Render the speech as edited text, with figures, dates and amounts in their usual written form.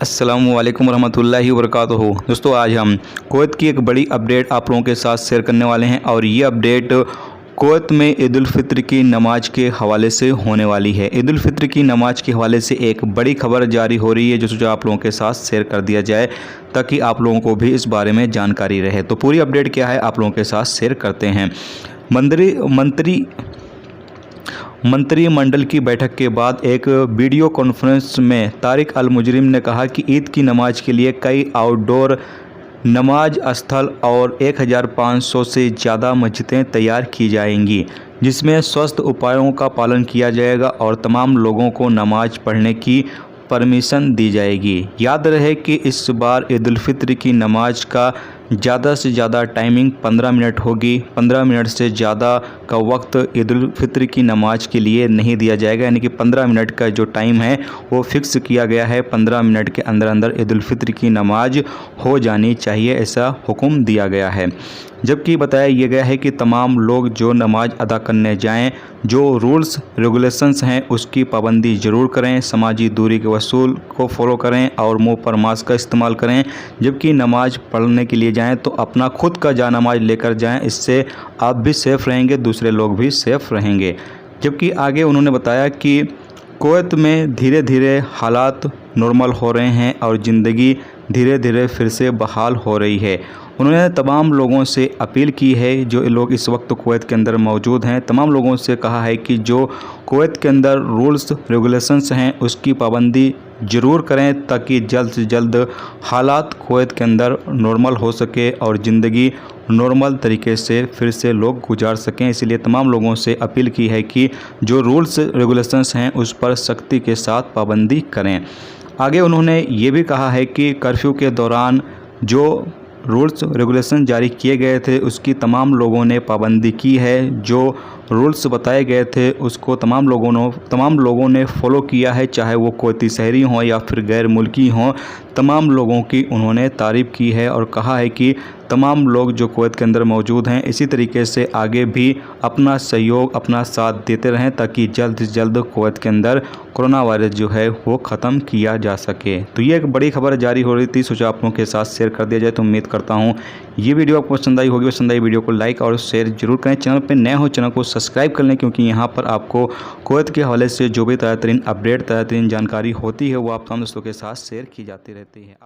अस्सलामुअलैकुम रहमतुल्लाहि वबरकातुहू। दोस्तों, आज हम कुवैत की एक बड़ी अपडेट आप लोगों के साथ शेयर करने वाले हैं और ये अपडेट कुवैत में ईद उल फित्र की नमाज के हवाले से होने वाली है। ईद उल फित्र की नमाज के हवाले से एक बड़ी खबर जारी हो रही है जो सोचा आप लोगों के साथ शेयर कर दिया जाए ताकि आप लोगों को भी इस बारे में जानकारी रहे। तो पूरी अपडेट क्या है आप लोगों के साथ शेयर करते हैं। मंत्रिमंडल की बैठक के बाद एक वीडियो कॉन्फ्रेंस में तारिक अल मुजरिम ने कहा कि ईद की नमाज के लिए कई आउटडोर नमाज स्थल और 1500 से ज़्यादा मस्जिदें तैयार की जाएंगी, जिसमें स्वस्थ उपायों का पालन किया जाएगा और तमाम लोगों को नमाज पढ़ने की परमिशन दी जाएगी। याद रहे कि इस बार ईद उल फित्र की नमाज का ज़्यादा से ज़्यादा टाइमिंग 15 मिनट होगी। 15 मिनट से ज़्यादा का वक्त ईद उल फित्र की नमाज के लिए नहीं दिया जाएगा, यानी कि 15 मिनट का जो टाइम है वो फिक्स किया गया है। 15 मिनट के अंदर अंदर ईद उल फित्र की नमाज हो जानी चाहिए, ऐसा हुक्म दिया गया है। जबकि बताया यह गया है कि तमाम लोग जो नमाज अदा करने जाएं, जो रूल्स रेगुलेशंस हैं उसकी पाबंदी ज़रूर करें, समाजी दूरी के वसूल को फॉलो करें और मुंह पर मास्क का इस्तेमाल करें। जबकि नमाज पढ़ने के लिए जाएं तो अपना खुद का जानमाज लेकर जाएं, इससे आप भी सेफ़ रहेंगे, दूसरे लोग भी सेफ़ रहेंगे। जबकि आगे उन्होंने बताया कि कुवैत में धीरे धीरे हालात नॉर्मल हो रहे हैं और ज़िंदगी धीरे धीरे फिर से बहाल हो रही है। उन्होंने तमाम लोगों से अपील की है जो लोग इस वक्त कुवैत के अंदर मौजूद हैं, तमाम लोगों से कहा है कि जो कुवैत के अंदर रूल्स रेगुलेशंस हैं उसकी पाबंदी ज़रूर करें ताकि जल्द से जल्द हालात कुवैत के अंदर नॉर्मल हो सके और ज़िंदगी नॉर्मल तरीके से फिर से लोग गुजार सकें। इसलिए तमाम लोगों से अपील की है कि जो रूल्स रेगुलेशंस हैं उस पर सख्ती के साथ पाबंदी करें। आगे उन्होंने ये भी कहा है कि कर्फ्यू के दौरान जो रूल्स रेगुलेशन जारी किए गए थे उसकी तमाम लोगों ने पाबंदी की है। जो रूल्स बताए गए थे उसको तमाम लोगों ने फॉलो किया है, चाहे वो कुवैती शहरी हों या फिर गैर मुल्की हों। तमाम लोगों की उन्होंने तारीफ़ की है और कहा है कि तमाम लोग जो कुवैत के अंदर मौजूद हैं इसी तरीके से आगे भी अपना सहयोग अपना साथ देते रहें ताकि जल्द से जल्द कुवैत के अंदर कोरोना वायरस जो है वो ख़त्म किया जा सके। तो ये एक बड़ी खबर जारी हो रही थी, सोचा आप लोगों के साथ शेयर कर दिया जाए। तो उम्मीद करता हूँ ये वीडियो आपको पसंद आई होगी। पसंद आई वीडियो को लाइक और शेयर जरूर करें। चैनल पर नए हो चैनल को सब्सक्राइब कर लें, क्योंकि यहाँ पर आपको कुवैत के हवाले से जो भी ताज़ा तरीन अपडेट ताज़ा तरीन जानकारी होती है वो आप तमाम दोस्तों के साथ शेयर की जाती रहती है।